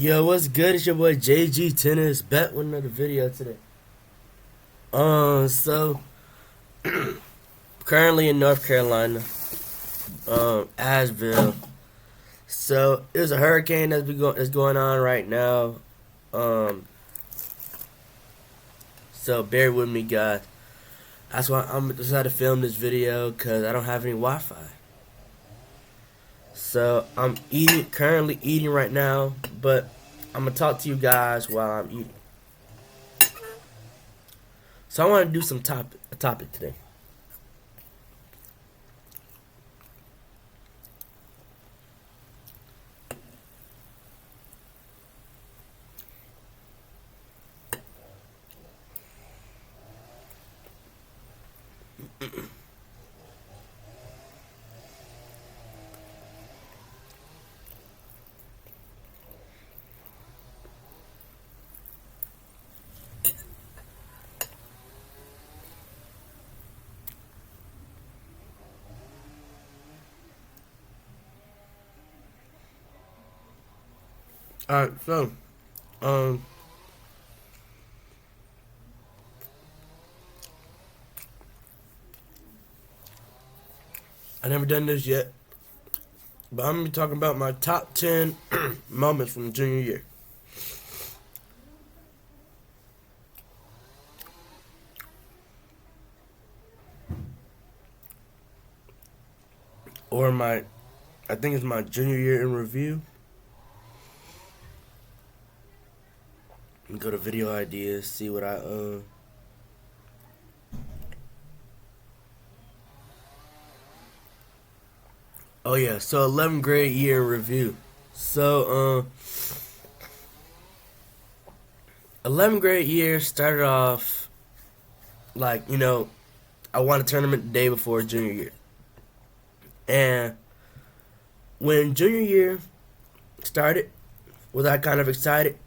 Yo, what's good? It's your boy JG Tennis back with another video today. So currently in North Carolina, Asheville. So there's a hurricane that's going on right now. Um, so bear with me, guys. That's why I'm decided to film this video because I don't have any Wi-Fi. So I'm currently eating right now, but I'm gonna talk to you guys while I'm eating. So I want to do a topic today. All right, so um, I never done this yet, but I'm gonna be talking about my top 10 moments from junior year. Or I think it's my junior year in review. Go to video ideas, see what Oh yeah, so 11th grade year in review. So 11th grade year started off like I won a tournament the day before junior year, and when junior year started, was I kind of excited?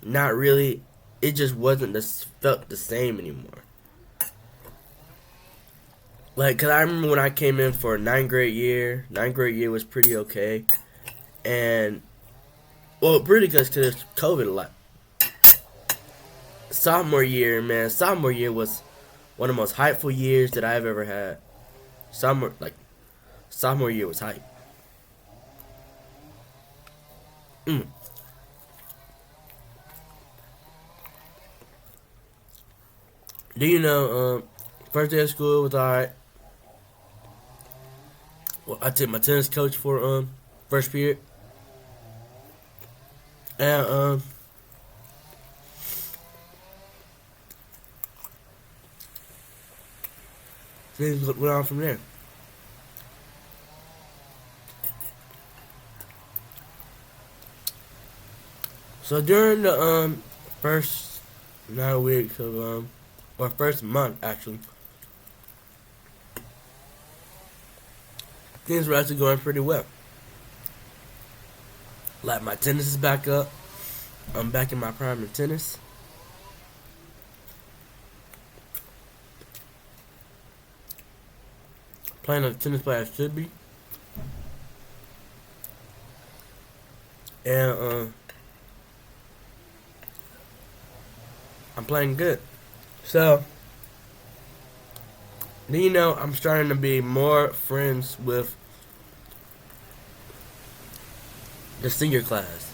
Not really. It just felt the same anymore. Like, cause I remember when I came in for ninth grade year. Ninth grade year was pretty okay, and well, pretty good because COVID a lot. Sophomore year, man. Sophomore year was one of the most hypeful years that I've ever had. Sophomore year was hype. Do you know? First day of school was alright. Well, I took my tennis coach for first period, and things went on from there. So during the first 9 weeks of or first month actually, things were actually going pretty well. Like my tennis is back up. I'm back in my prime in tennis. Playing the tennis player I should be. And I'm playing good. So, I'm starting to be more friends with the senior class.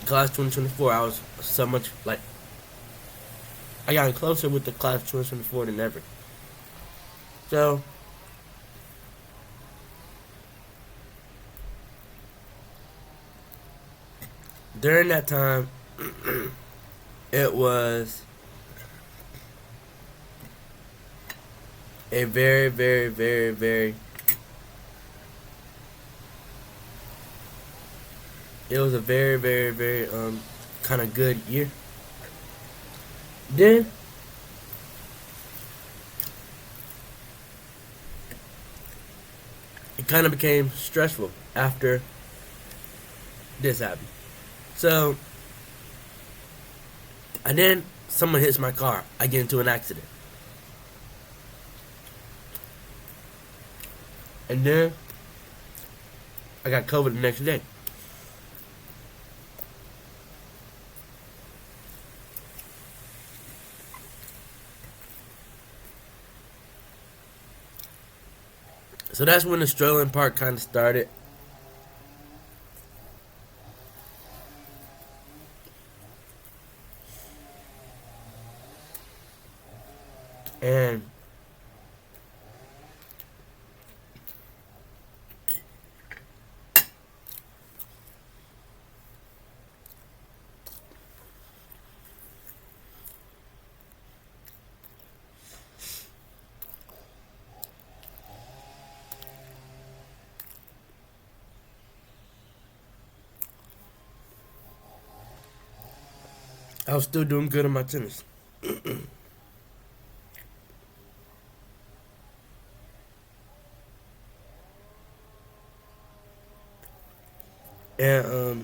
Class 2024, I was so much like, I got closer with the class 2024 than ever. So, during that time, it was a very, very, very, very, it was a very, very, very, kind of good year. Then, it kind of became stressful after this happened. So, and then someone hits my car. I get into an accident. And then I got COVID the next day. So that's when the struggling part kind of started. And I was still doing good in my tennis. And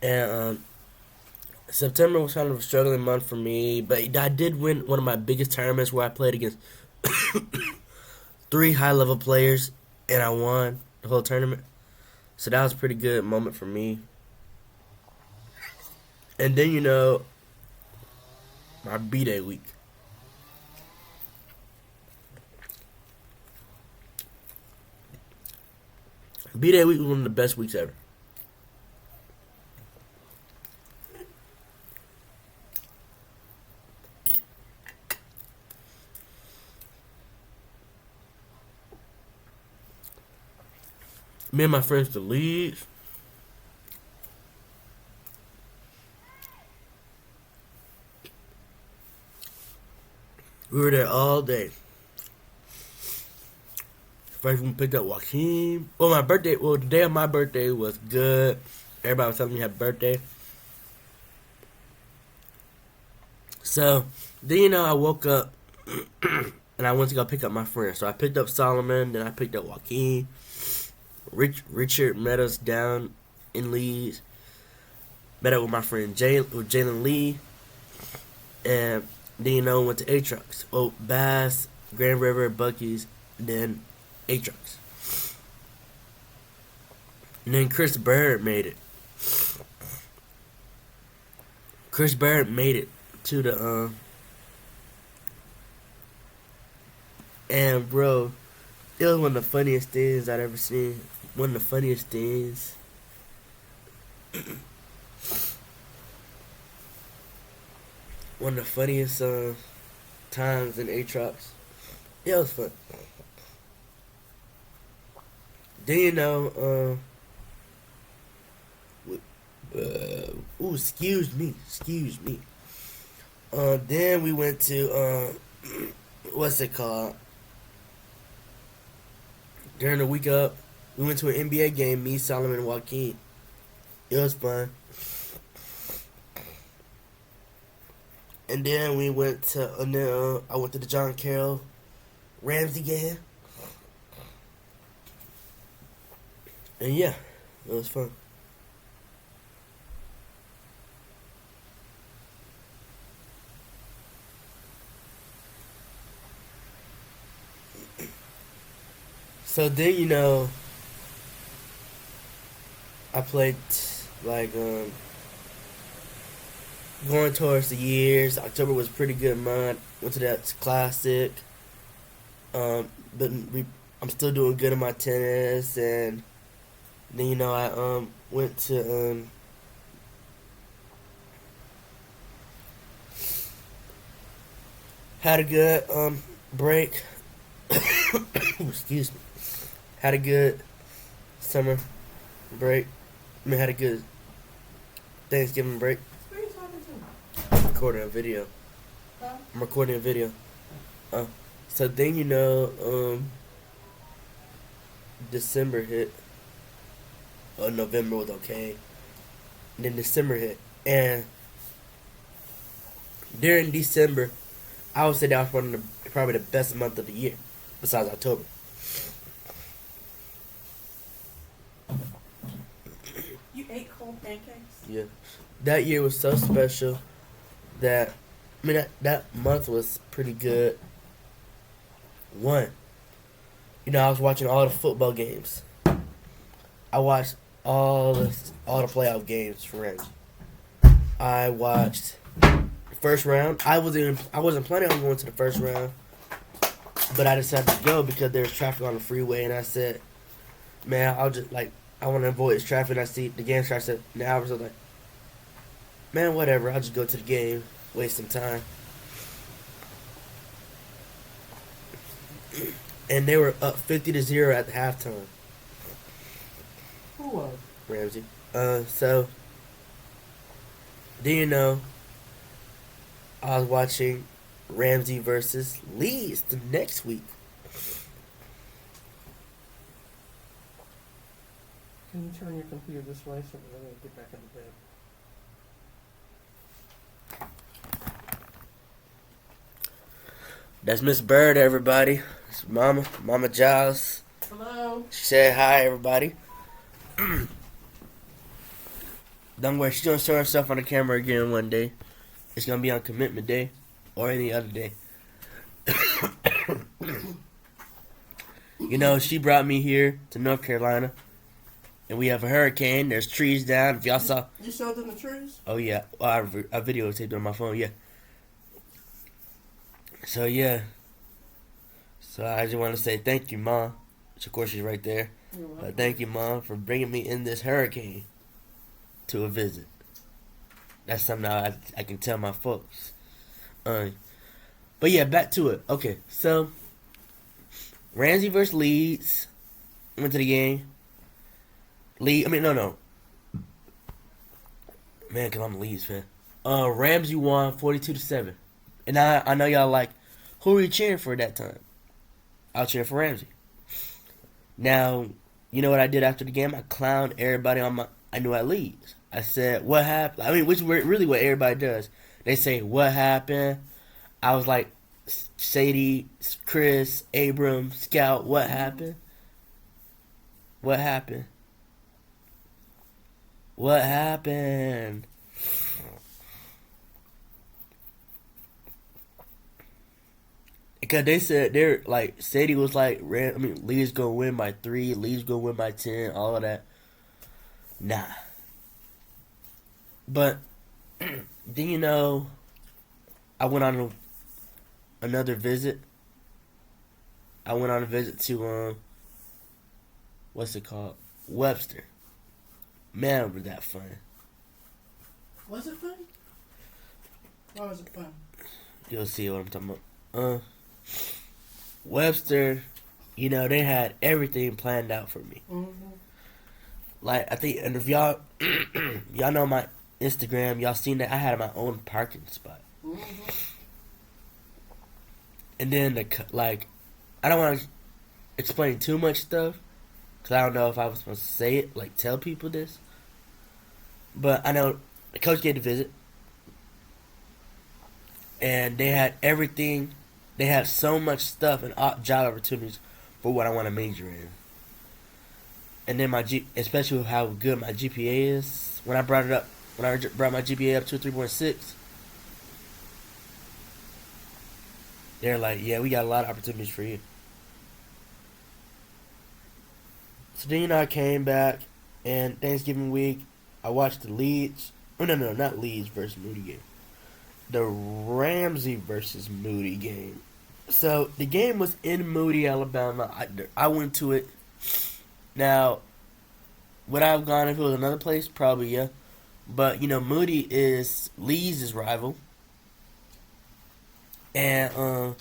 and September was kind of a struggling month for me, but I did win one of my biggest tournaments where I played against three high level players, and I won the whole tournament. So that was a pretty good moment for me. And then my B-Day week. B-Day week was one of the best weeks ever. Me and my friends, the leads. We were there all day. First, we picked up Joaquin. Well, the day of my birthday was good. Everybody was telling me happy birthday. So, then, I woke up and I went to go pick up my friend. So, I picked up Solomon, then I picked up Joaquin. Richard met us down in Leeds. Met up with my friend Jalen Lee. And then, went to A-Trucks. Oh, Bass, Grand River, Buc-ee's, then A-Trucks. And then Chris Bird made it. Chris Bird made it to the and bro, it was one of the funniest things I'd ever seen. One of the funniest things. One of the funniest times in A-Trucks. Yeah, it was fun. Then excuse me. Then we went to what's it called? During the week up, we went to an NBA game. Me, Solomon, and Joaquin. It was fun. And then we went to I went to the John Carroll Ramsey game. And yeah, it was fun. So then I played like going towards the years. October was a pretty good month. Went to that classic. But I'm still doing good in my tennis, and then I went to had a good break. Excuse me. Had a good summer break. Had a good Thanksgiving break. Who are you talking to? I'm recording a video. Huh? I'm recording a video. So then December hit. Oh, November was okay. And then December hit, and during December, I would say that was one of probably the best month of the year, besides October. You ate cold pancakes? Yeah, that year was so special that I mean, that month was pretty good. One, I was watching all the football games. I watched all the playoff games for Rams. I watched the first round. I wasn't planning on going to the first round, but I decided to go because there was traffic on the freeway, and I said, "Man, I want to avoid this traffic." And I see the game starts at an hour, so I'm like, "Man, whatever. I'll just go to the game, waste some time." And they were up 50-0 at the halftime. Who was? Ramsey. So, do you know I was watching Ramsey versus Leeds the next week. Can you turn your computer this way so we're going to get back in the bed? That's Miss Bird, everybody. It's Mama Giles. Hello? She said hi, everybody. Don't worry, she's gonna show herself on the camera again one day. It's gonna be on commitment day or any other day. She brought me here to North Carolina, and we have a hurricane. There's trees down. If y'all saw, You showed them the trees? oh yeah, I videotaped on my phone. Yeah. So yeah. So I just want to say thank you, Mom. Which of course she's right there. You're welcome. But thank you, Mom, for bringing me in this hurricane to a visit. That's something I can tell my folks. But yeah, back to it. Okay, so Ramsey versus Leeds. Went to the game. No. Man, because I'm a Leeds fan. Ramsey won 42-7. And I know y'all like, who are you cheering for at that time? I was cheering for Ramsey. Now, you know what I did after the game? I clowned everybody I knew at Leeds. I said, what happened? I mean, which is really what everybody does. They say, what happened? I was like, Sadie, Chris, Abram, Scout, what happened? What happened? What happened? Because they said they're like Sadie was like, Lee's gonna win by 3, Lee's gonna win by 10, all of that. Nah. But then I went on another visit. I went on a visit to what's it called? Webster. Man, was that fun. Was it fun? Why was it fun? You'll see what I'm talking about. Webster, they had everything planned out for me. Mm-hmm. Like, I think, and if y'all know my Instagram, y'all seen that I had my own parking spot. Mm-hmm. And then, I don't want to explain too much stuff, because I don't know if I was supposed to say it, like, tell people this. But I know the coach gave the visit, and they had everything. They have so much stuff and job opportunities for what I want to major in. And then especially with how good my GPA is, when I brought my GPA up to 3.6, they're like, yeah, we got a lot of opportunities for you. So then I came back, and Thanksgiving week, I watched the Leeds. Oh, no, not Leeds versus Moody game. The Ramsey versus Moody game. So the game was in Moody, Alabama. I went to it. Now, would I have gone if it was another place? Probably, yeah. But Moody is Leeds' rival, and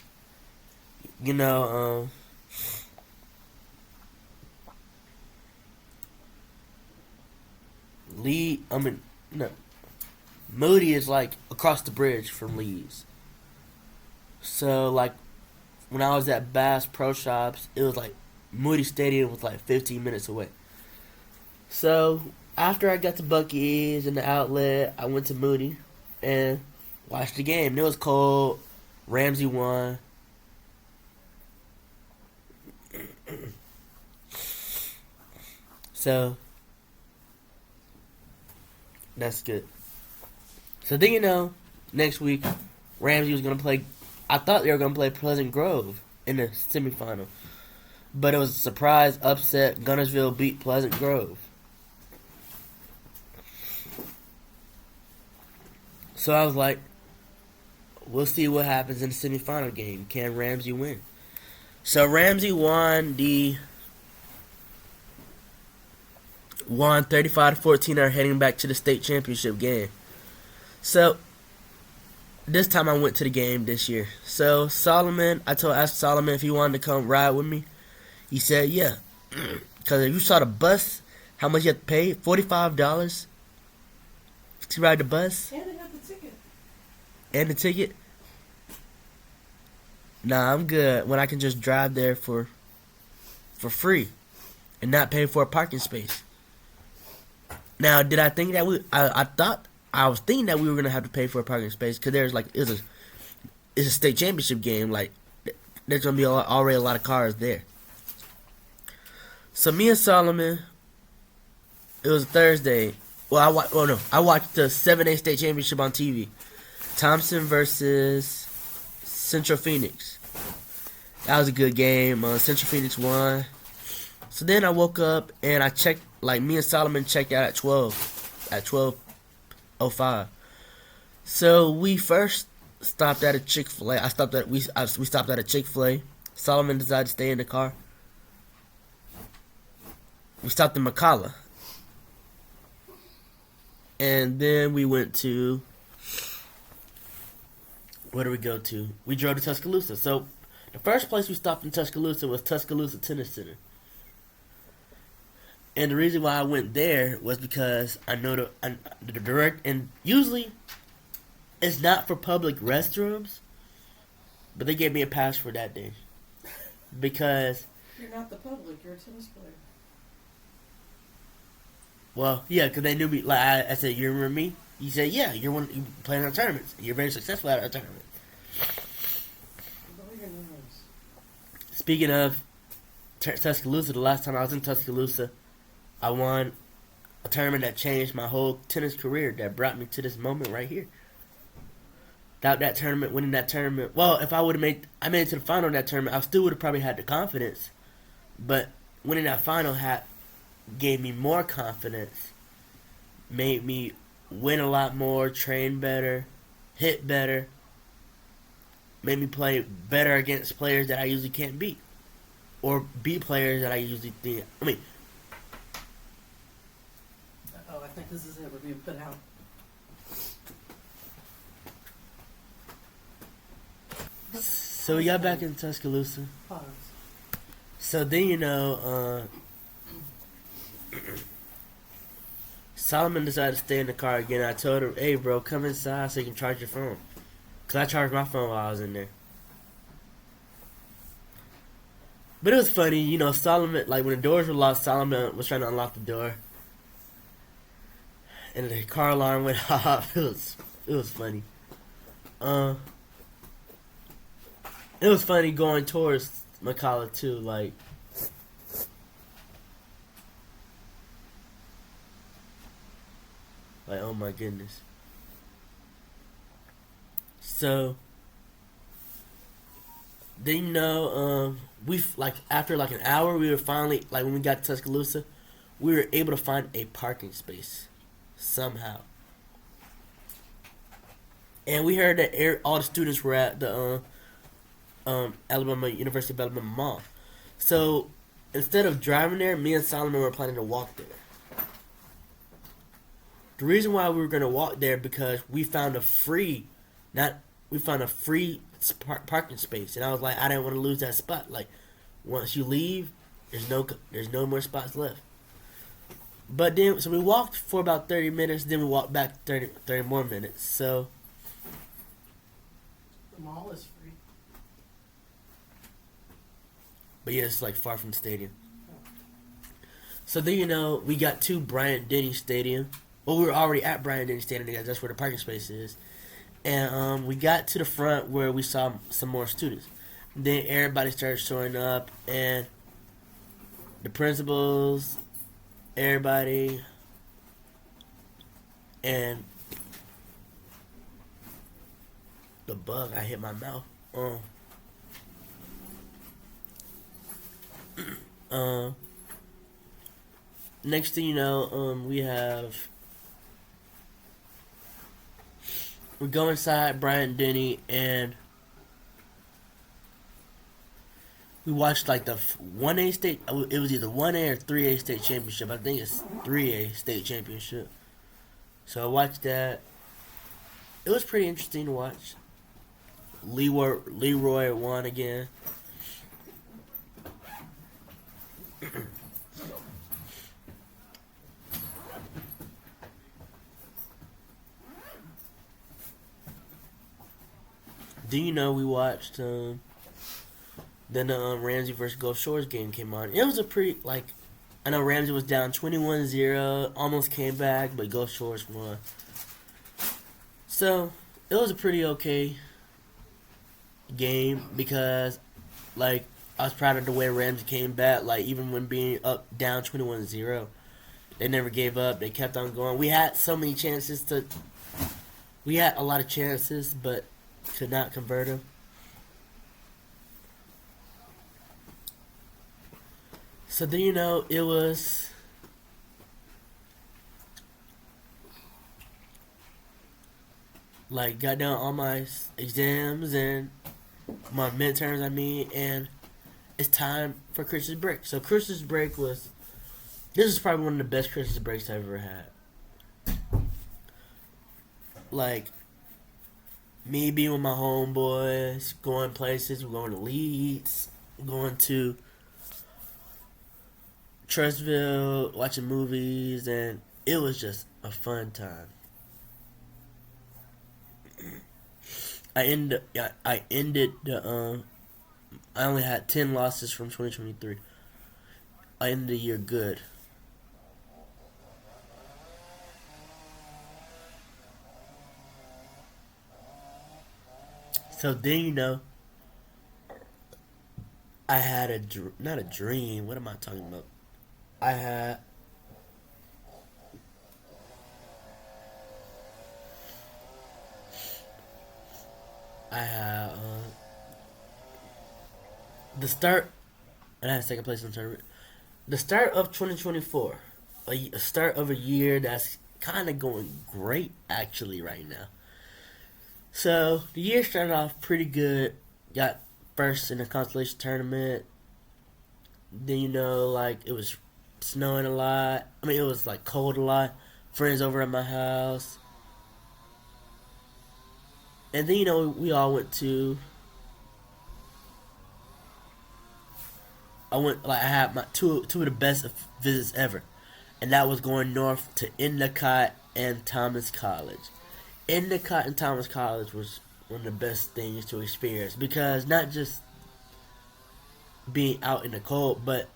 Moody is like across the bridge from Leeds. So like when I was at Bass Pro Shops, it was like Moody Stadium was like 15 minutes away. So after I got to Buc-ee's and the outlet, I went to Moody and watched the game. It was cold. Ramsey won. So that's good. So then next week Ramsey was gonna play. I thought they were gonna play Pleasant Grove in the semifinal, but it was a surprise upset. Gunnersville beat Pleasant Grove. So I was like, we'll see what happens in the semifinal game. Can Ramsey win? So Ramsey won 35-14. Are heading back to the state championship game. So this time I went to the game this year. So Solomon, asked Solomon if he wanted to come ride with me. He said yeah. Because if you saw the bus, how much you have to pay? $45 to ride the bus. And they got the ticket. And the ticket? Nah, I'm good when I can just drive there for free and not pay for a parking space. Now, did I think that I was thinking that we were gonna have to pay for a parking space because there's like it's a state championship game. Like there's gonna be already a lot of cars there. So me and Solomon, it was Thursday. Well, I watched the 7A state championship on TV. Thompson versus Central Phoenix. That was a good game. Central Phoenix won. So then I woke up and I checked. Like me and Solomon checked out at 12:05. So we first stopped at a Chick-fil-A. We stopped at a Chick-fil-A. Solomon decided to stay in the car. We stopped in McCalla. And then we went to, where did we go to? We drove to Tuscaloosa. So the first place we stopped in Tuscaloosa was Tuscaloosa Tennis Center. And the reason why I went there was because I know the direct, and usually it's not for public restrooms, but they gave me a pass for that day. Because You're not the public, you're a tennis player. well, yeah, because they knew me. Like I said, you remember me? You said, yeah, you playing our tournaments. You're very successful at our tournament. Blow your nose. Speaking of Tuscaloosa, the last time I was in Tuscaloosa, I won a tournament that changed my whole tennis career, that brought me to this moment right here. Winning that tournament, well, if I made it to the final of that tournament, I still would have probably had the confidence. But winning that final gave me more confidence, made me win a lot more, train better, hit better, made me play better against players that I usually can't beat, or beat players that I usually think. Oh, I think this is it. We're being put out. So we got back in Tuscaloosa. Pause. So then, Solomon decided to stay in the car again. I told him, hey, bro, come inside so you can charge your phone. Because I charged my phone while I was in there. But it was funny, Solomon, like when the doors were locked, Solomon was trying to unlock the door. And the car alarm went off. It was funny. It was funny going towards McCalla too, like oh my goodness. So then we after like an hour, we were finally, like when we got to Tuscaloosa, we were able to find a parking space somehow. And we heard that all the students were at the University of Alabama Mall. So instead of driving there, me and Solomon were planning to walk there. The reason why we were going to walk there because we found a free parking space, and I was like, I didn't want to lose that spot. Like once you leave, there's no more spots left. But then, so we walked for about 30 minutes. Then we walked back 30 more minutes. So the mall is free. But yeah, it's like far from the stadium. So then, we got to Bryant-Denny Stadium. Well, we were already at Bryant-Denny Stadium because that's where the parking space is. And we got to the front where we saw some more students. Then everybody started showing up, and the principals, everybody, and the bug. I hit my mouth. Um, Next thing you know, we go inside Bryant Denny and we watched like the 1A state. It was either 1A or 3A state championship. I think it's 3A state championship. So I watched that. It was pretty interesting to watch. Leroy won again. Do you know we watched then the Ramsey versus Gulf Shores game came on. It was a pretty I know Ramsey was down 21-0, almost came back, but Gulf Shores won. So it was a pretty okay game because I was proud of the way Ramsey came back. Even when being up down 21-0, they never gave up. They kept on going. We had so many chances we had a lot of chances, but could not convert them. So then it was got down all my exams and my midterms, and it's time for Christmas break. So Christmas break this is probably one of the best Christmas breaks I've ever had. Me being with my homeboys, going places, we're going to Leeds, going to Trustville, watching movies, and it was just a fun time. I ended the I only had 10 losses from 2023. I ended the year good. So then I had not a dream. What am I talking about? I had the start, and I had second place in the tournament. The start of 2024, a start of a year that's kind of going great actually right now. So the year started off pretty good. Got first in the constellation tournament. Then it was snowing a lot. I mean, it was cold a lot. Friends over at my house, and then we all went to. I had my two of the best visits ever, and that was going north to Endicott and Thomas College. Endicott and Thomas College was one of the best things to experience because not just being out in the cold, but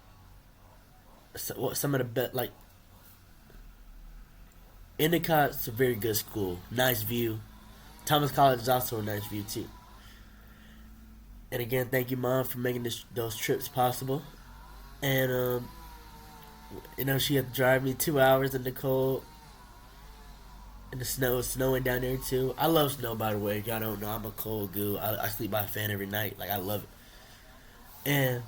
some of the best Endicott's a very good school, nice view. Thomas College is also a nice view too. And again, thank you, Mom, for making those trips possible. And she had to drive me 2 hours in the cold. And the snow was snowing down there too. I love snow, by the way. If y'all don't know, I'm a cold goo. I sleep by a fan every night. I love it. And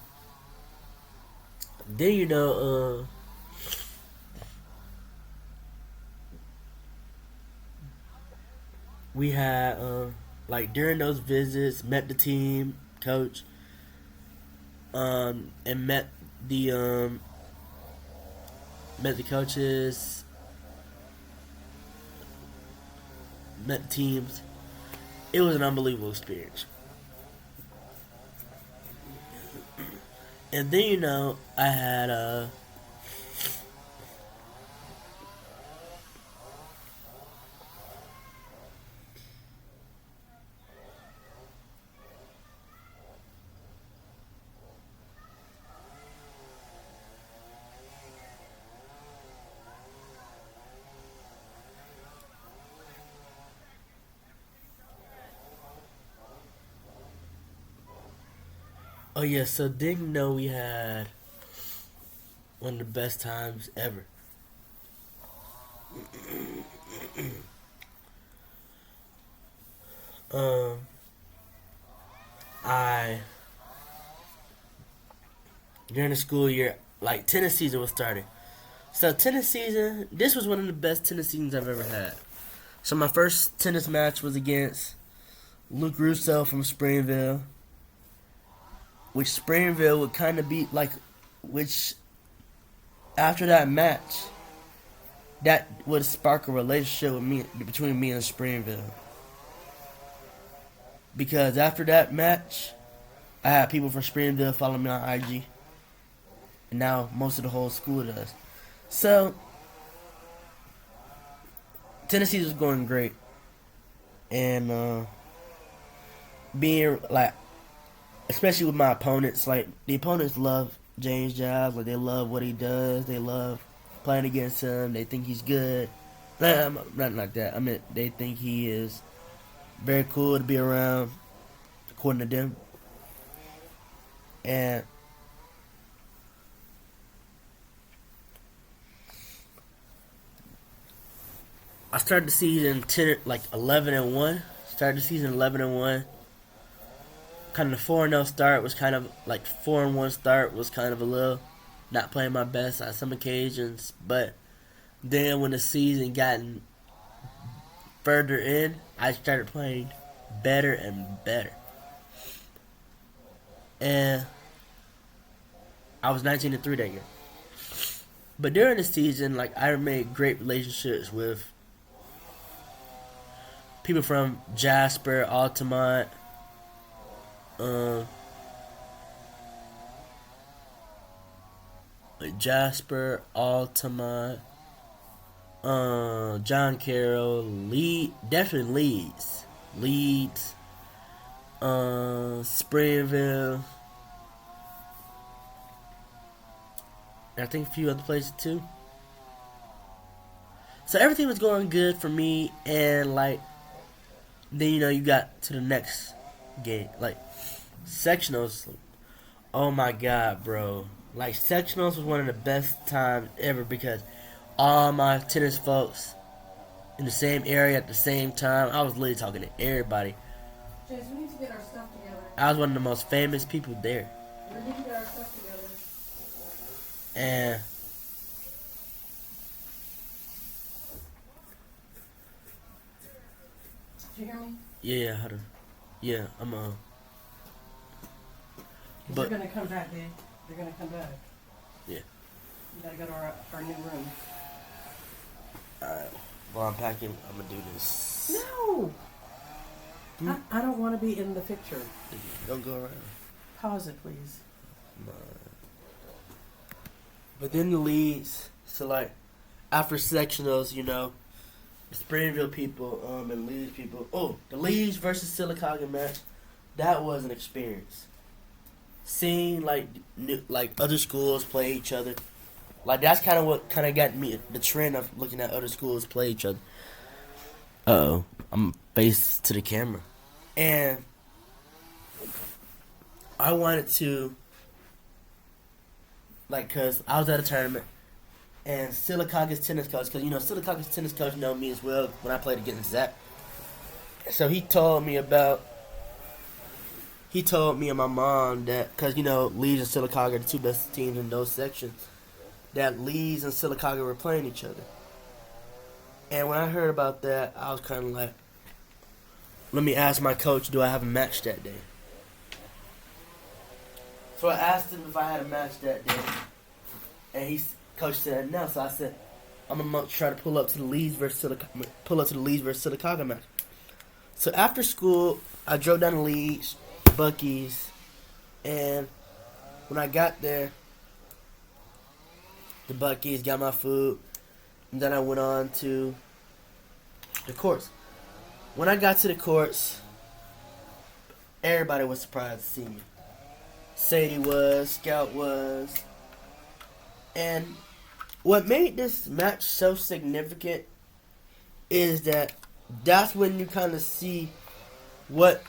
then we had during those visits, met the team coach, and met the coaches, met the teams. It was an unbelievable experience. And then I had oh yeah, so didn't know we had one of the best times ever. I during the school year, like tennis season was starting. So tennis season, this was one of the best tennis seasons I've ever had. So my first tennis match was against Luke Russo from Springville, which Springville would kind of be like, which after that match, that would spark a relationship with me between me and Springville. Because after that match, I had people from Springville follow me on IG, and now most of the whole school does. So Tennessee was going great, and being like, especially with my opponents, like the opponents love James Giles, like they love what he does, they love playing against him, they think he's good. Nah, not like that. I mean, they think he is very cool to be around, according to them. And I started the season 11-1. Started the season 11-1. Kind of the 4-0 start was kind of like 4-1 start was kind of a little not playing my best on some occasions, but then when the season gotten further in, I started playing better and better. And I was 19-3 that year. But during the season, like I made great relationships with people from Jasper, Altamont, John Carroll, definitely Leeds, Springville, and I think a few other places too. So everything was going good for me, and like, then you got to the next game, like sectionals. Oh my god, bro! Like sectionals was one of the best times ever because all my tennis folks in the same area at the same time. I was literally talking to everybody. James, we need to get our stuff together. I was one of the most famous people there. We need to get our stuff together. And Did you hear me? yeah, how to, yeah, I'm They're gonna come back, Dave. They're gonna come back. Yeah. We gotta go to our new room. Alright. While I'm packing, I'm gonna do this. No! I don't want to be in the picture. Don't go around. Pause it, please. But then the leads, so like after sectionals, the Springville people, and Leeds people. Oh, the Leeds versus Sylacauga match, that was an experience. Seeing like other schools play each other, like that's kind of what kind of got me the trend of looking at other schools play each other. Uh-oh, I'm face to the camera, and I wanted to, like, cause I was at a tournament, and Sylacauga's tennis coach, cause Sylacauga's tennis coach know me as well when I played against Zach. So he told me and my mom that, cause Leeds and Sylacauga are the two best teams in those sections, that Leeds and Sylacauga were playing each other. And when I heard about that, I was kind of like, let me ask my coach, do I have a match that day? So I asked him if I had a match that day, and coach said no. So I said, I'm gonna try to pull up to the Leeds versus Sylacauga match. So after school, I drove down to Leeds, Buc-ee's, and when I got there, the Buc-ee's, got my food, and then I went on to the courts. When I got to the courts, everybody was surprised to see me. Sadie was, Scout was, and what made this match so significant is that that's when you kind of see what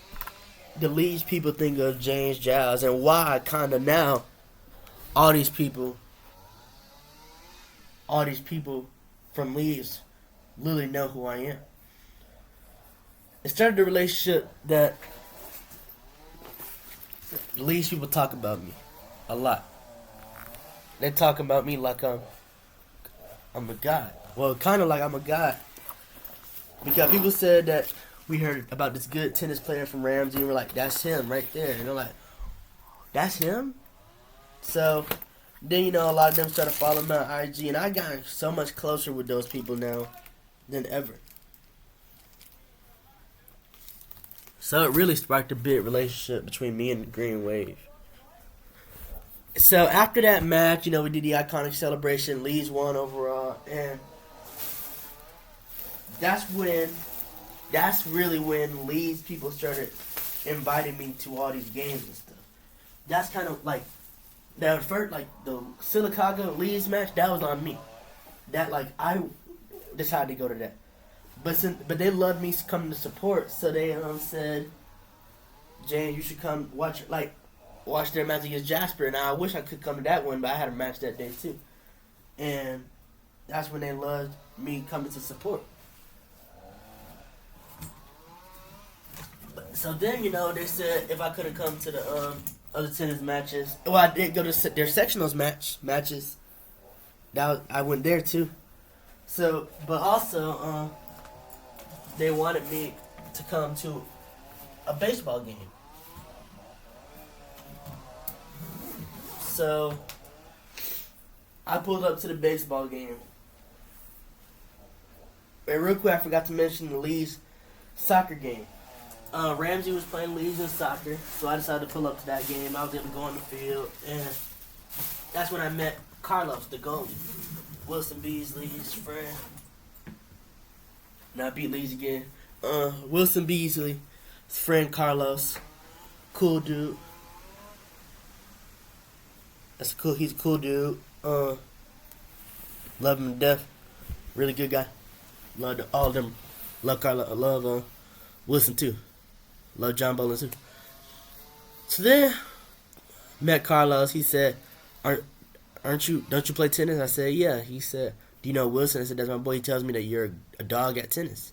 the Leeds people think of James Giles and why kind of now all these people from Leeds literally know who I am. It started a relationship that Lee's people talk about me a lot. They talk about me like I'm a god. Well, kind of like I'm a god. Because people said that we heard about this good tennis player from Ramsey, and we're like, that's him right there. And they're like, that's him? So then, a lot of them started following me on IG, and I got so much closer with those people now than ever. So it really sparked a big relationship between me and the Green Wave. So after that match, we did the iconic celebration. Lee's won overall, and that's really when Lee's people started inviting me to all these games and stuff. That's kind of like that first, like the Silicaga Lee's match. That was on me. That I decided to go to that, but they loved me coming to support. So they said, Jane, you should come watch their match against Jasper. And I wish I could come to that one, but I had a match that day too. And that's when they loved me coming to support. So then, they said if I couldn't come to the other tennis matches. Well, I did go to their sectionals matches. I went there too. So, but also, they wanted me to come to a baseball game. So, I pulled up to the baseball game. And real quick, I forgot to mention the Lee's soccer game. Ramsey was playing Lee's in soccer, so I decided to pull up to that game. I was able to go on the field, and that's when I met Carlos, the goalie. Wilson Beasley's friend. And I beat Lee's again. Wilson Beasley's friend Carlos. Cool dude. He's a cool dude. Love him to death. Really good guy. Love all of them. Love Carlos. Love Wilson too. Love John Bolin too. So then, met Carlos. He said, don't you play tennis? I said, yeah. He said, do you know Wilson? I said, that's my boy. He tells me that you're a dog at tennis.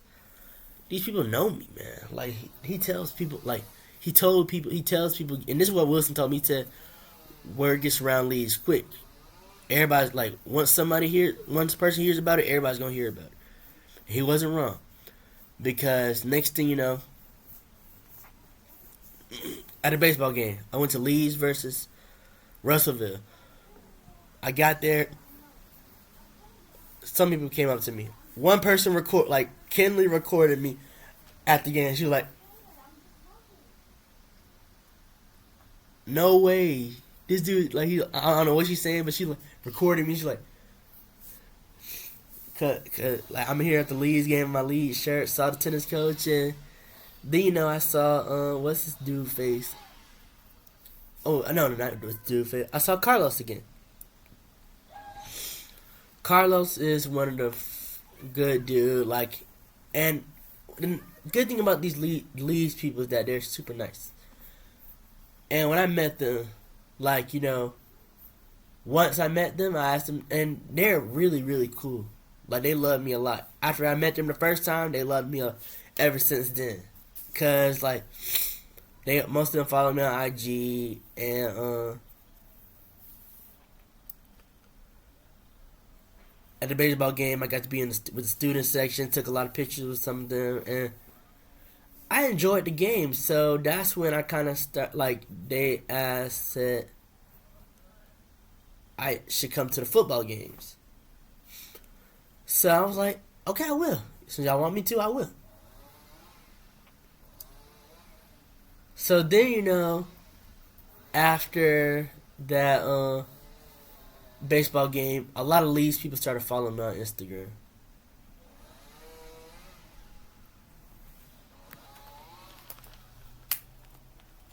These people know me, man. He tells people, he tells people, and this is what Wilson told me. He said, word gets around Lee's quick. Everybody's once person hears about it, everybody's going to hear about it. He wasn't wrong. Because next thing you know, at a baseball game, I went to Lee's versus Russellville. I got there. Some people came up to me. One person Kenley recorded me at the game. She was like, no way. This dude, I don't know what she's saying, but she recorded me. She's like, cause I'm here at the Lee's game in my Lee's shirt, saw the tennis coach, and then I saw what's this dude face? Oh no, not this dude face. I saw Carlos again. Carlos is one of the good dude, and the good thing about these Lee's people is that they're super nice. And when I met them, once I met them, I asked them, and they're really, really cool. They love me a lot. After I met them the first time, they loved me ever since then. Cause most of them follow me on IG, and at the baseball game, I got to be with the student section. Took a lot of pictures with some of them, and I enjoyed the game. So that's when I kind of they said I should come to the football games. So I was like, okay, I will. Since y'all want me to, I will. So then, after that baseball game, a lot of Lee's people started following me on Instagram.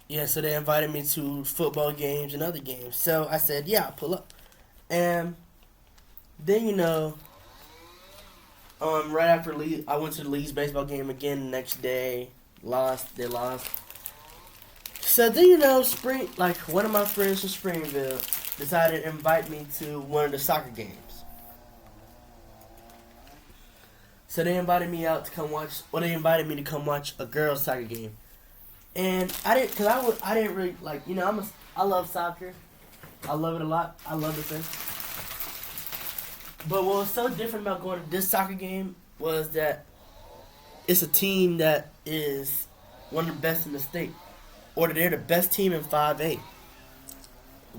Yeah, so they invited me to football games and other games. So I said, yeah, I'll pull up. And then, right after Lee, I went to the Lee's baseball game again the next day. They lost. So then, one of my friends from Springville decided to invite me to one of the soccer games. So they invited me out to come watch, they invited me to come watch a girls' soccer game. And I didn't really like, I love soccer. I love it a lot. I love the thing. But what was so different about going to this soccer game was that it's a team that is one of the best in the state, or they're the best team in 5A.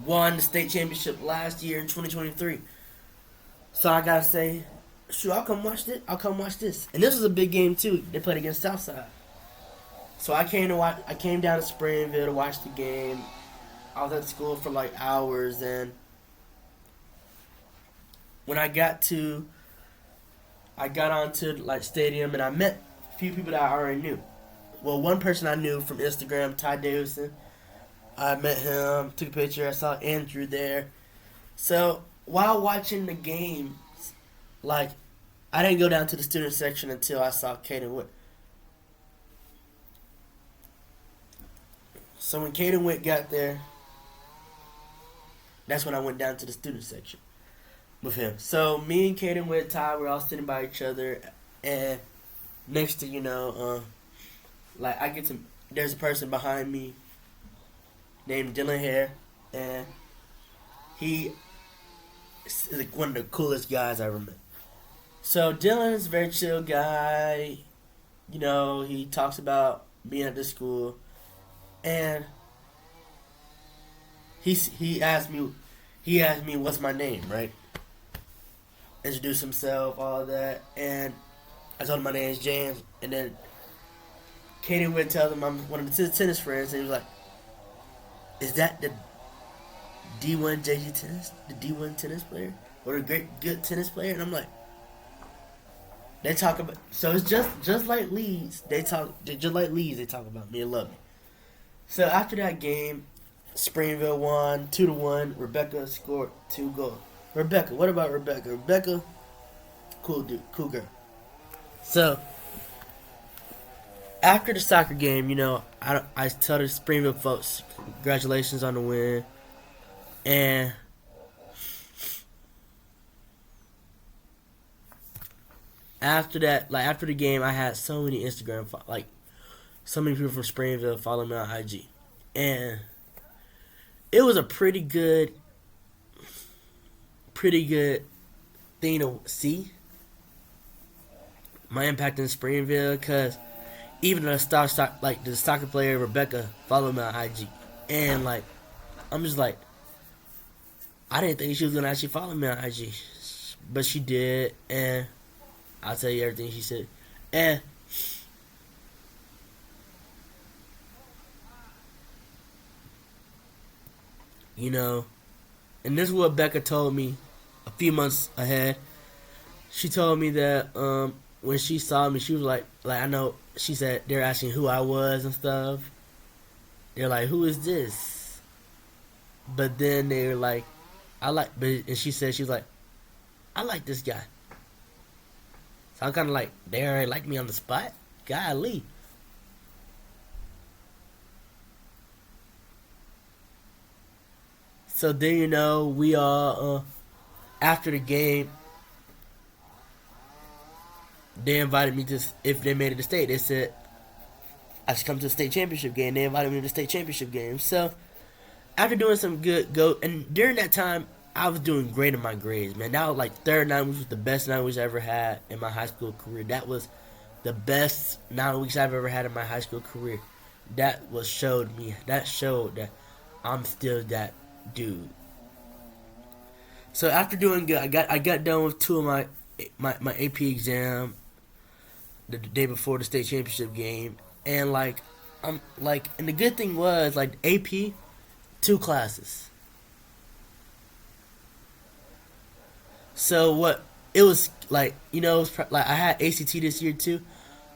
Won the state championship last year in 2023. So I gotta say, shoot, I'll come watch this. I'll come watch this. And this was a big game too. They played against Southside. So I came to watch. I came down to Springville to watch the game. I was at school for like hours, and when I got onto like stadium, and I met a few people that I already knew. Well, one person I knew from Instagram, Ty Davidson. I met him, took a picture. I saw Andrew there. So while watching the game, like, I didn't go down to the student section until I saw Caden Witt. So when Caden Witt got there, that's when I went down to the student section with him. So me and Caden Witt, Ty, we're all sitting by each other, and next to, like, there's a person behind me named Dylan Hare, and he is like one of the coolest guys I ever met. So Dylan is a very chill guy. He talks about being at the school, and he asked me what's my name, right? Introduce himself, all that, and I told him my name is James, and then Kaden Witt tells him I'm one of the tennis friends, and he was like, "Is that the D1 JG tennis, the D1 tennis player, or the good tennis player?" And I'm like, they talk about, so it's just like Leeds. They talk about me and love me. So after that game, Springville won 2-1. Rebecca scored 2 goals. Rebecca, what about Rebecca? Rebecca, cool dude, cool girl. So after the soccer game, I tell the Springville folks, congratulations on the win. And after that, like after the game, I had so many so many people from Springville follow me on IG. And it was a pretty good thing to see my impact in Springville, because even the soccer player Rebecca followed me on IG, and like I'm just like, I didn't think she was gonna actually follow me on IG, but she did, and I'll tell you everything she said. And and this is what Becca told me a few months ahead. She told me that when she saw me, she was like I know, she said they're asking who I was and stuff. They're like, who is this? But then they were like, and she was like, I like this guy. So I'm kind of like, they already like me on the spot? Golly. So then, we all, after the game, they invited me to, if they made it to state, they said I should come to the state championship game. They invited me to the state championship game. So after doing some and during that time, I was doing great in my grades, man. That was like third 9 weeks was the best 9 weeks I ever had in my high school career. That was the best 9 weeks I've ever had in my high school career. That showed that I'm still that dude. So after doing good, I got done with 2 of my AP exam the day before the state championship game, and and the good thing was AP 2 classes. So what it was like, it was I had ACT this year too,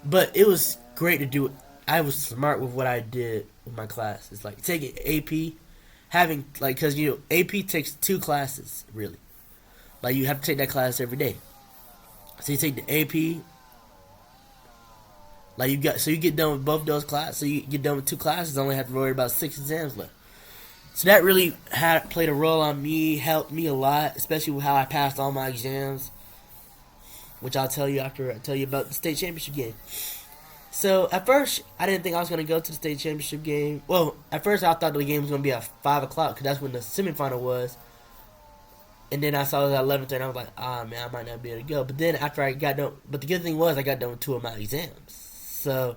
but it was great to do it. I was smart with what I did with my class. It's like taking AP, having because AP takes 2 classes really. You have to take that class every day. So you take the AP. You get done with both those classes. So you get done with 2 classes. Only have to worry about 6 exams left. So that really played a role on me, helped me a lot, especially with how I passed all my exams, which I'll tell you after I tell you about the state championship game. So at first, I didn't think I was gonna go to the state championship game. Well, at first I thought the game was gonna be at 5 o'clock because that's when the semifinal was. And then I saw it was at 11:30. I was like, ah man, I might not be able to go. But then after I got done, but the good thing was I got done with 2 of my exams. So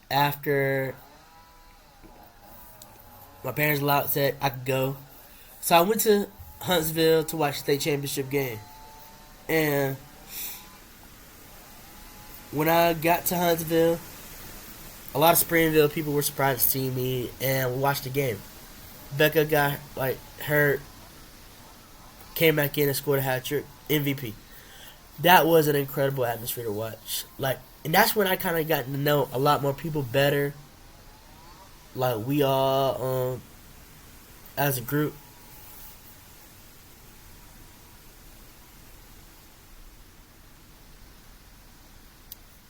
after my parents allowed said I could go, so I went to Huntsville to watch the state championship game. And when I got to Huntsville, a lot of Springville people were surprised to see me and watched the game. Becca got like hurt, came back in and scored a hat trick, MVP. That was an incredible atmosphere to watch. Like, and that's when I kind of got to know a lot more people better. Like we all, as a group.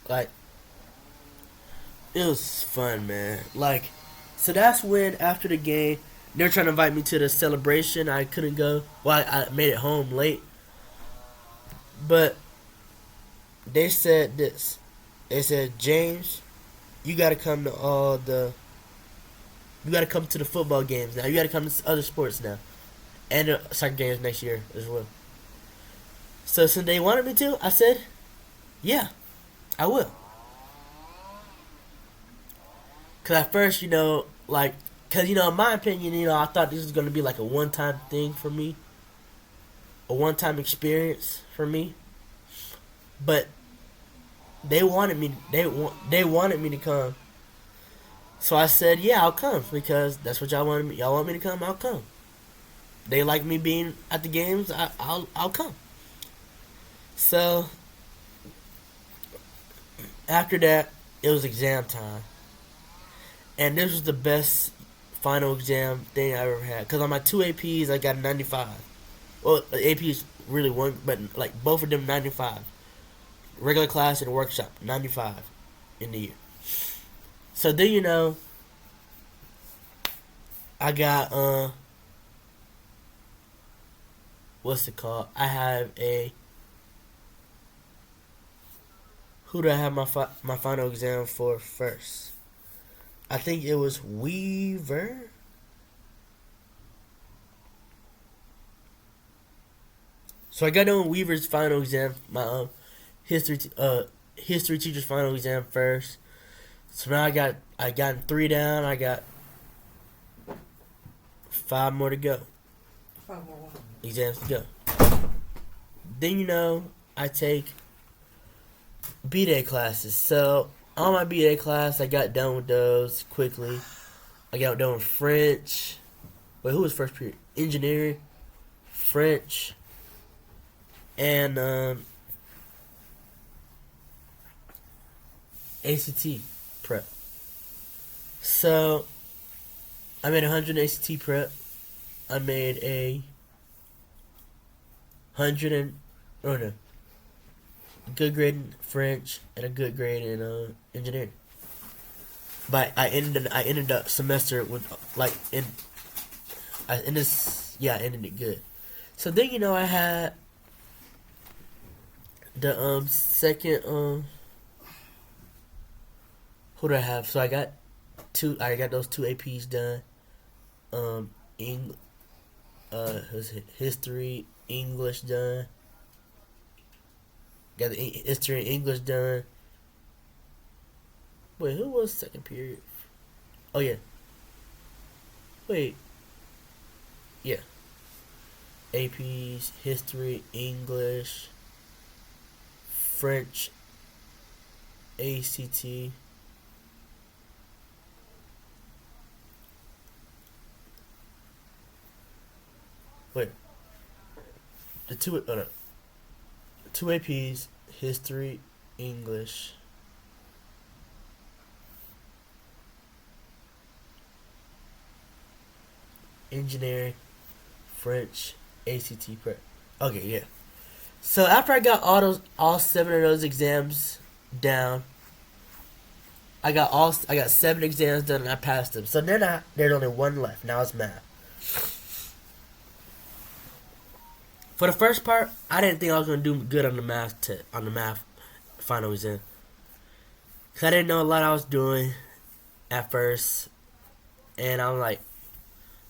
Like, it was fun, man. Like, so that's when after the game, they were trying to invite me to the celebration. I couldn't go. Well, I made it home late. But they said this. They said, James, you gotta come to all the. You gotta come to the football games now. You gotta come to other sports now, and the soccer games next year as well. So since they wanted me to, I said, yeah, I will. Cause at first, like, cause in my opinion, I thought this was gonna be like a one-time thing for me, a one-time experience for me. But they wanted me. They wanted me to come. So I said, yeah, I'll come because that's what y'all wanted me. Y'all want me to come? I'll come. They like me being at the games. I'll come. So after that, it was exam time, and this was the best final exam thing I ever had. Cause on my 2 APs, I got 95. Well, the APs really one, but like both of them 95. Regular class and workshop 95 in the year. So then I got what's it called? I have a who do I have my final exam for first? I think it was Weaver. So I got done with Weaver's final exam, my history teacher's final exam first. So now I got 3 down. I got 5 more to go. 5 more what? Exams to go. Then I take B-Day classes. So on my B-Day class, I got done with those quickly. I got done with French. Wait, who was first period? Engineering, French, and ACT prep. So I made 100 ACT prep. I made a 100 and good grade in French and a good grade in engineering. But I ended the semester with I ended it good. So then I had the second who do I have? So I got those 2 APs done. History, English done. Got the history and English done. Wait, who was second period? Oh yeah. Wait. Yeah. APs, history, English, French, ACT. Wait. The two APs, history, English. Engineering, French, ACT prep. Okay, yeah. So after I got all 7 of those exams down, I got 7 exams done and I passed them. So then there's only 1 left. Now it's math. For the first part, I didn't think I was gonna do good on the math final exam. Cause I didn't know a lot I was doing at first, and I'm like,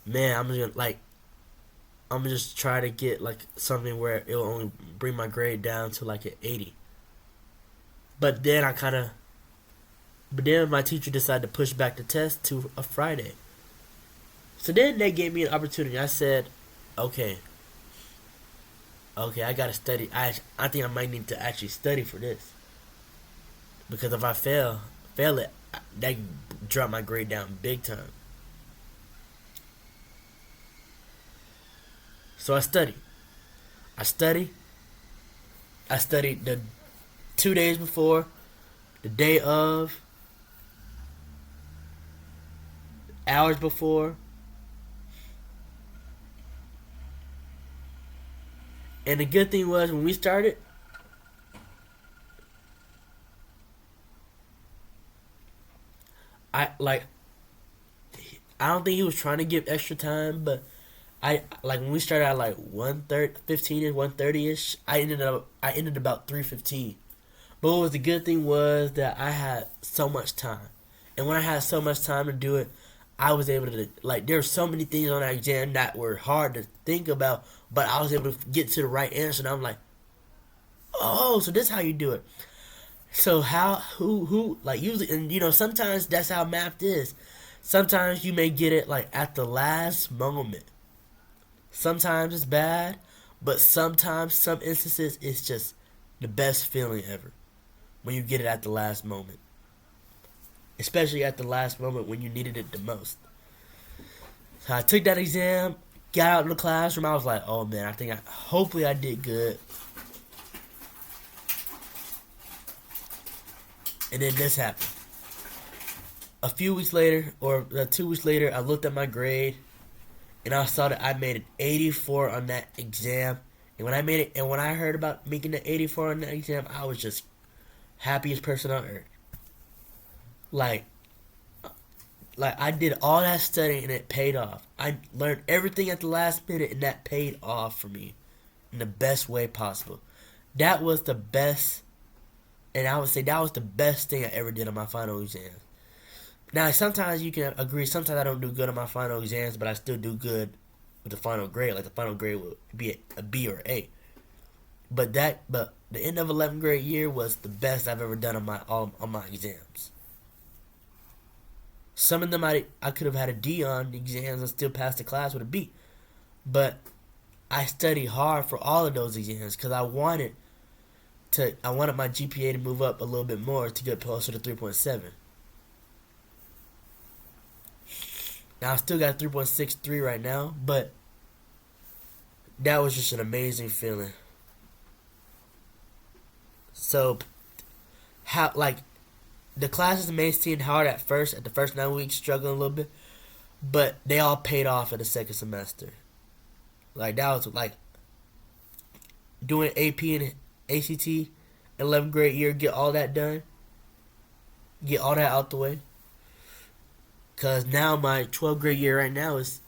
man, I'm gonna just try to get like something where it'll only bring my grade down to like an 80. But then but then my teacher decided to push back the test to a Friday. So then they gave me an opportunity. I said, okay, okay, I gotta study. I think I might need to actually study for this because if I fail it, that drop my grade down big time. So I studied. I studied. I studied the 2 days before, the day of, hours before, and the good thing was when we started, I like. I don't think he was trying to give extra time, but I like when we started at like 1:30, 15 and 1:30 ish. I ended about 3:15. But what was the good thing was that I had so much time, and when I had so much time to do it, I was able to like. There were so many things on that exam that were hard to think about, but I was able to get to the right answer. And I'm like, oh, so this is how you do it. So how who like usually, and sometimes that's how math is. Sometimes you may get it like at the last moment. Sometimes it's bad, but sometimes some instances it's just the best feeling ever when you get it at the last moment. Especially at the last moment when you needed it the most. So I took that exam, got out of the classroom, I was like, oh man, hopefully I did good. And then this happened. A few weeks later, or 2 weeks later, I looked at my grade and I saw that I made an 84 on that exam. And when I made it, and when I heard about making an 84 on that exam, I was just happiest person on earth. Like, like I did all that studying and it paid off. I learned everything at the last minute and that paid off for me in the best way possible. That was the best, and I would say that was the best thing I ever did on my final exam. Now, sometimes you can agree, sometimes I don't do good on my final exams, but I still do good with the final grade. Like the final grade would be a B or A. But the end of 11th grade year was the best I've ever done on my exams. Some of them I could have had a D on the exams and still passed the class with a B. But I studied hard for all of those exams because I wanted my GPA to move up a little bit more to get closer to 3.7. Now I still got 3.63 right now, but that was just an amazing feeling. So how like the classes may seem hard at first, at the first 9 weeks, struggling a little bit, but they all paid off in the second semester. Like that was like doing AP and ACT, 11th grade year, get all that done, get all that out the way. Cause now my 12th grade year right now is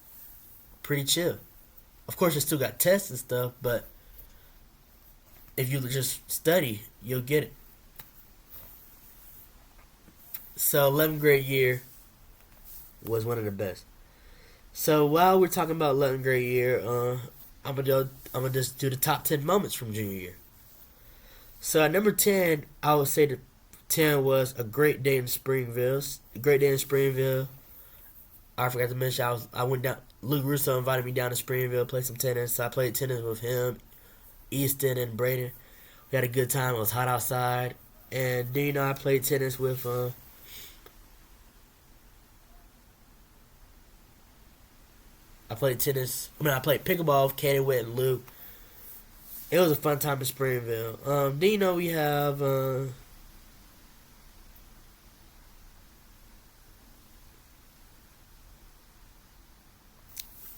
pretty chill. Of course, I still got tests and stuff, but if you just study, you'll get it. So 11th grade year was one of the best. So while we're talking about 11th grade year, I'm gonna just do the top 10 moments from junior year. So at number 10, I would say the 10 was a great day in Springville. A great day in Springville. I forgot to mention I went down. Luke Russo invited me down to Springville to play some tennis. So I played tennis with him, Easton, and Braden. We had a good time. It was hot outside, and then I played tennis with. I played pickleball with Katie Witt and Luke. It was a fun time in Springville. Then we have.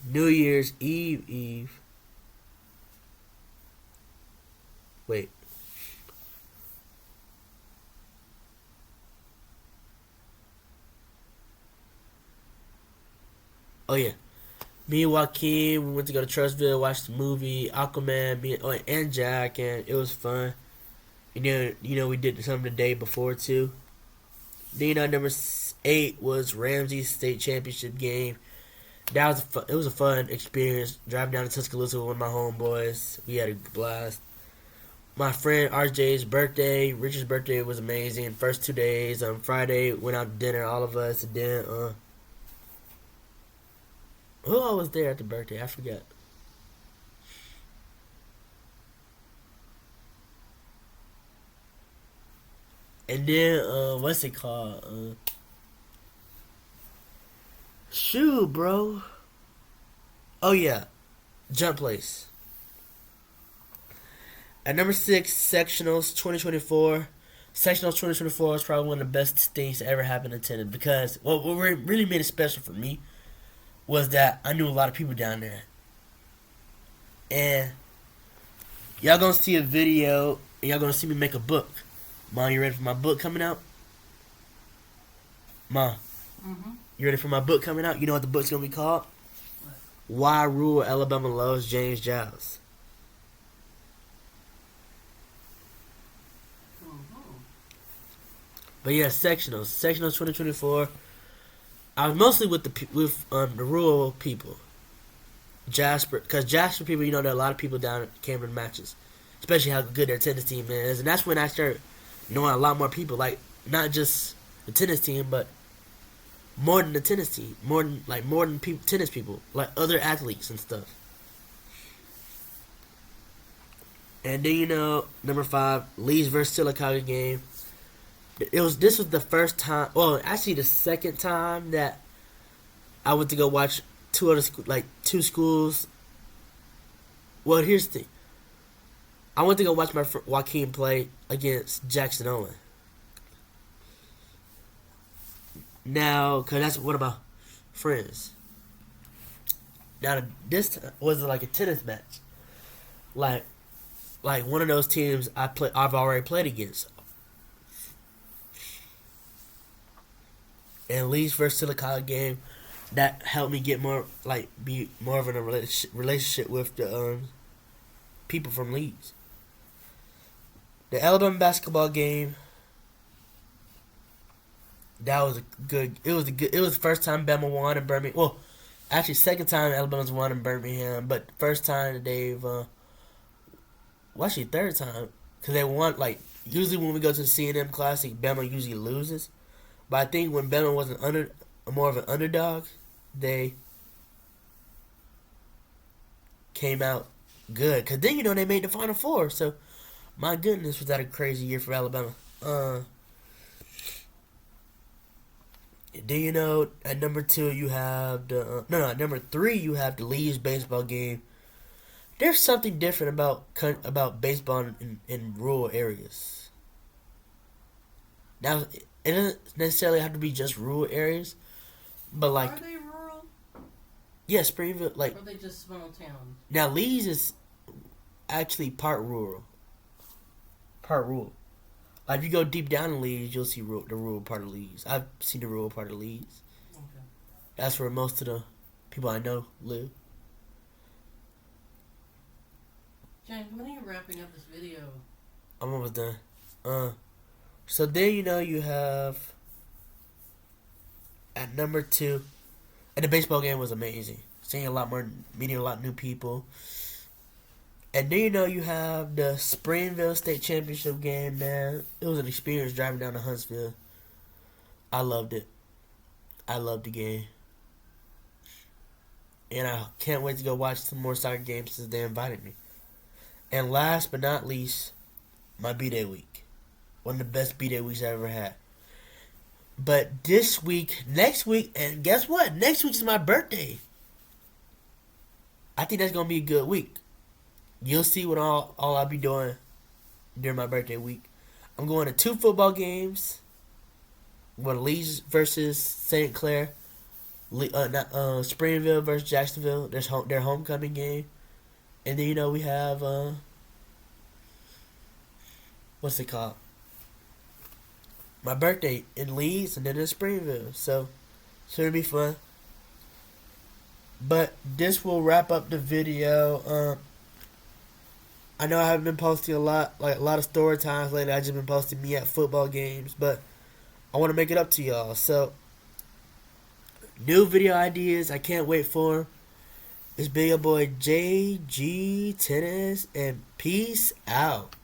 New Year's Eve. Wait. Oh yeah. Me and Joaquin, we went to go to Trustville, watch the movie Aquaman, and Jack, and it was fun. And then we did something the day before too. Then number 8 was Ramsey's state championship game. That was it was a fun experience driving down to Tuscaloosa with my homeboys. We had a blast. My friend RJ's birthday, Richard's birthday was amazing. First 2 days on Friday, went out to dinner, all of us, and then who all was there at the birthday? I forgot. And then what's it called? Shoot, bro. Oh yeah, jump place. At number 6, sectionals 2024. Sectionals 2024 is probably one of the best things to ever happen in tennis because what really made it special for me was that I knew a lot of people down there. And y'all gonna see a video and y'all gonna see me make a book. Mom, you ready for my book coming out? Mom, you ready for my book coming out? You know what the book's gonna be called? What? Why Rural Alabama Loves James Giles. But yeah, sectionals 2024. I was mostly with the rural people, Jasper, because Jasper people, you know, there are a lot of people down at Cameron matches, especially how good their tennis team is, and that's when I started knowing a lot more people, like not just the tennis team, but more than the tennis team, more than tennis people, like other athletes and stuff. And then number 5, Leeds versus Sylacauga game. This was the first time, well, actually the second time that I went to go watch two schools. Well, here's the thing. I went to go watch my friend Joaquin play against Jackson Owen. Now, cause that's one of my friends. Now, this was like a tennis match, like one of those teams I've already played against. And Leeds versus Sylacauga game, that helped me get be more of a relationship with the people from Leeds. The Alabama basketball game, that was it was the first time Bama won in Birmingham. Well, actually second time Alabama's won in Birmingham, but first time they've actually third time, because they won. Like, usually when we go to the C&M Classic, Bama usually loses. But I think when Bama was more of an underdog, they came out good. Because then, they made the Final Four. So, my goodness, was that a crazy year for Alabama. Then, at number 2, you have at number 3, you have the Leeds baseball game. There's something different about baseball in rural areas. Now, it doesn't necessarily have to be just rural areas, but like. Are they rural? Yeah, Springville, Or are they just small towns? Now, Leeds is actually part rural. Like, if you go deep down in Leeds, you'll see the rural part of Leeds. I've seen the rural part of Leeds. Okay. That's where most of the people I know live. James, when are you wrapping up this video? I'm almost done. So then you have at number 2, and the baseball game was amazing. Seeing a lot more, meeting a lot of new people. And then you have the Springville State Championship game, man. It was an experience driving down to Huntsville. I loved it. I loved the game. And I can't wait to go watch some more soccer games since they invited me. And last but not least, my B-Day week. One of the best B-Day weeks I ever had. But next week, and guess what? Next week is my birthday. I think that's going to be a good week. You'll see what all I'll be doing during my birthday week. I'm going to 2 football games. I'm going to Leeds versus St. Clair. Springville versus Jacksonville. Their homecoming game. And then, we have, what's it called? My birthday in Leeds and then in Springville. So it'll be fun. But this will wrap up the video. I know I haven't been posting a lot of story times lately. I've just been posting me at football games. But I want to make it up to y'all. So, new video ideas I can't wait for. It's been your boy JG Tennis, and peace out.